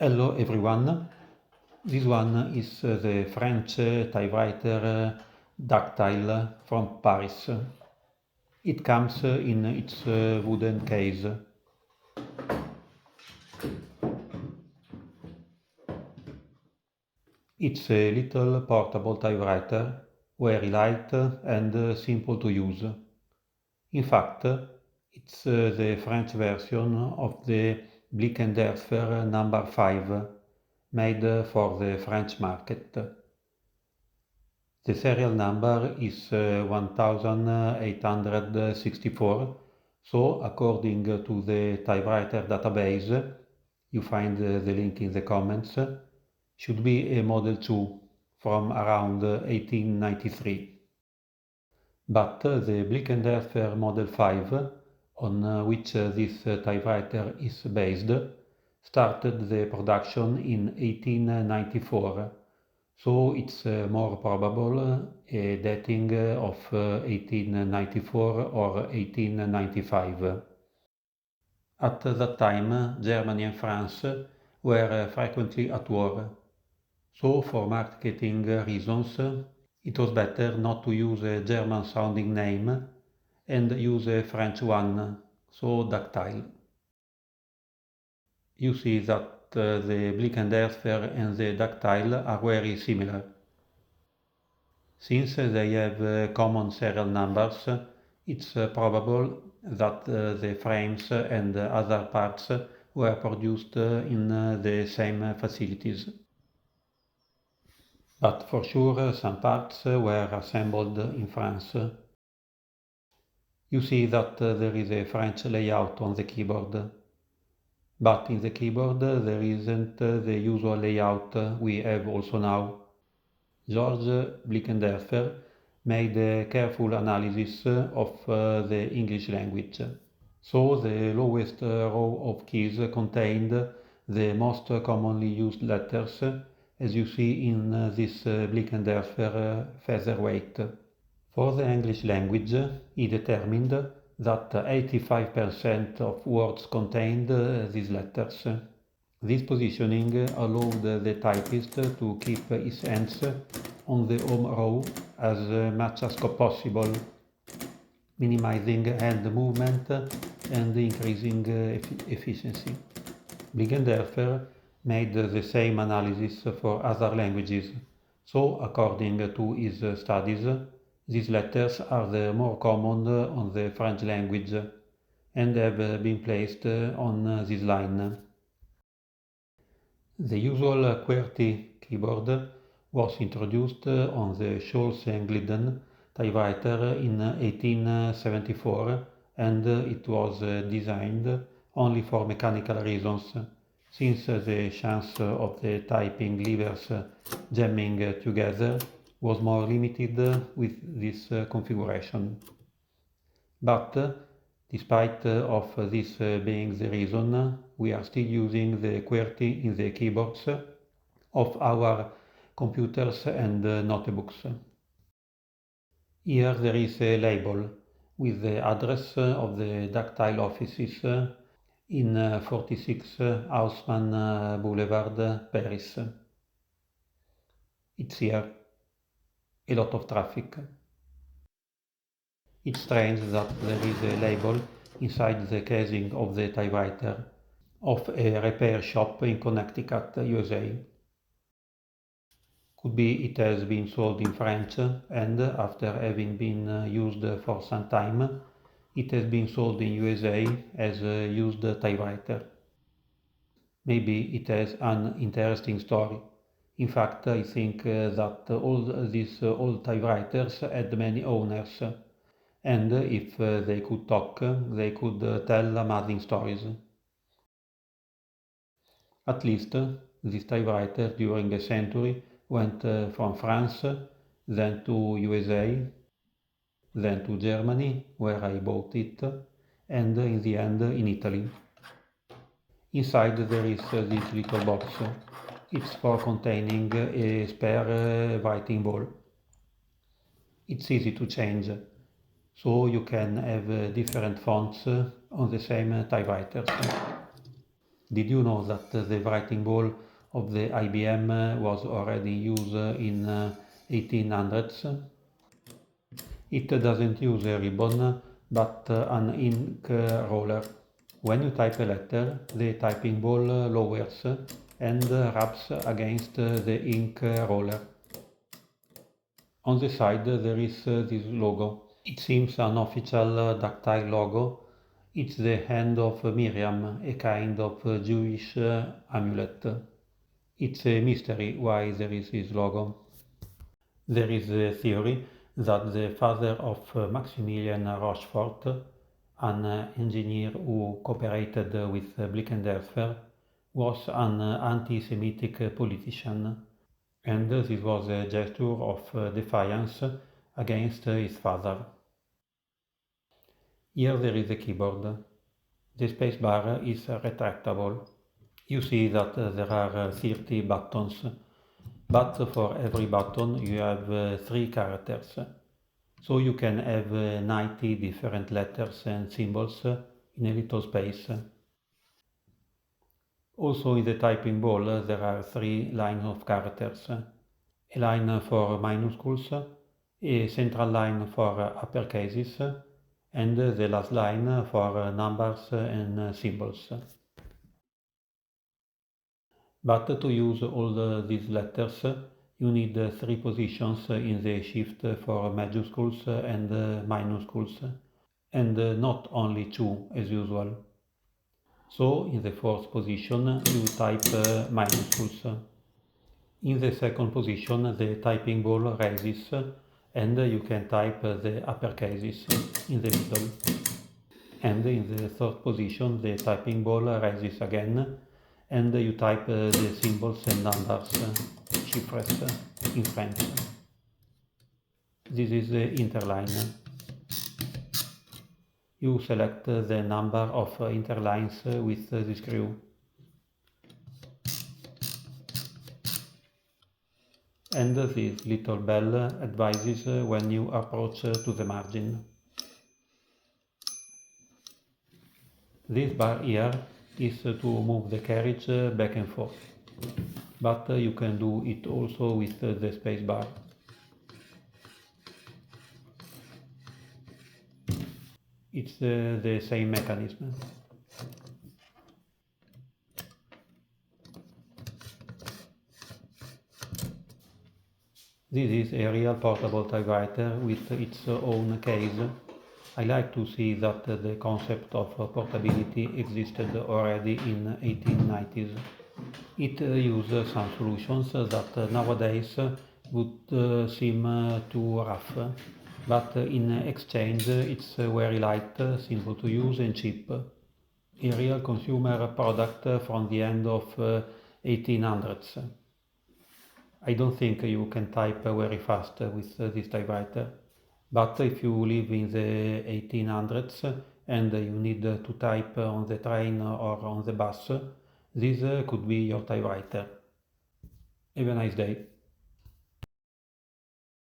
Hello everyone, this one is the French typewriter Dactyle from Paris. It comes in its wooden case. It's a little portable typewriter, very light and simple to use. In fact, it's the French version of the Blickensderfer Number 5, made for the French market. The serial number is 1864, so according to the typewriter database, you find the link in the comments, should be a Model 2 from around 1893. But the Blickensderfer Model 5, on which this typewriter is based, started the production in 1894, so it's more probable a dating of 1894 or 1895. At that time, Germany and France were frequently at war, so for marketing reasons, it was better not to use a German-sounding name and use a French one, so Dactyle. You see that the Blickensderfer and the Dactyle are very similar. Since they have common serial numbers, it's probable that the frames and other parts were produced in the same facilities. But for sure some parts were assembled in France. You see that there is a French layout on the keyboard. But in the keyboard there isn't the usual layout we have also now. George Blickensderfer made a careful analysis of the English language. So the lowest row of keys contained the most commonly used letters, as you see in this Blickensderfer featherweight. For the English language, he determined that 85% of words contained these letters. This positioning allowed the typist to keep his hands on the home row as much as possible, minimizing hand movement and increasing efficiency. Blickensderfer made the same analysis for other languages, so according to his studies, these letters are the more common on the French language and have been placed on this line. The usual QWERTY keyboard was introduced on the Scholz & Glidden typewriter in 1874, and it was designed only for mechanical reasons, since the chance of the typing levers jamming together was more limited with this configuration. But despite of this being the reason, we are still using the QWERTY in the keyboards of our computers and notebooks. Here there is a label with the address of the Dactyle offices in 46 Haussmann Boulevard, Paris. It's here. A lot of traffic. It's strange that there is a label inside the casing of the typewriter of a repair shop in Connecticut, USA. Could be it has been sold in French and after having been used for some time, it has been sold in USA as a used typewriter. Maybe it has an interesting story. In fact, I think that all these old typewriters had many owners, and if they could talk, they could tell amazing stories. At least, this typewriter during a century went from France, then to USA, then to Germany, where I bought it, and in the end in Italy. Inside there is this little box. It's for containing a spare writing ball. It's easy to change, so you can have different fonts on the same typewriters. Did you know that the writing ball of the IBM was already used in 1800s? It doesn't use a ribbon, but an ink roller. When you type a letter, the typing ball lowers and rubs against the ink roller. On the side there is this logo. It seems an official Dactyle logo. It's the hand of Miriam, a kind of Jewish amulet. It's a mystery why there is this logo. There is a theory that the father of Maximilian Rochefort, an engineer who cooperated with Blickensderfer, was an anti-Semitic politician, and this was a gesture of defiance against his father. Here there is a keyboard. The spacebar is retractable. You see that there are 30 buttons, but for every button you have 3 characters. So you can have 90 different letters and symbols in a little space. Also in the typing ball there are 3 lines of characters. A line for minuscules, a central line for uppercases, and the last line for numbers and symbols. But to use all these letters, you need 3 positions in the shift for majuscules and minuscules, and not only 2 as usual. So in the 4th position you type minuscules. In the 2nd position the typing ball raises and you can type the uppercases in the middle. And in the 3rd position the typing ball rises again and you type the symbols and numbers, chiffres in French. This is the interline. You select the number of interlines with the screw. And this little bell advises when you approach to the margin. This bar here is to move the carriage back and forth, but you can do it also with the space bar. It's the same mechanism. This is a real portable typewriter with its own case. I like to see that the concept of portability existed already in 1890s. It uses some solutions that nowadays would seem too rough, but in exchange it's very light, simple to use and cheap. A real consumer product from the end of 1800s. I don't think you can type very fast with this typewriter, but if you live in the 1800s and you need to type on the train or on the bus, this could be your typewriter. Have a nice day.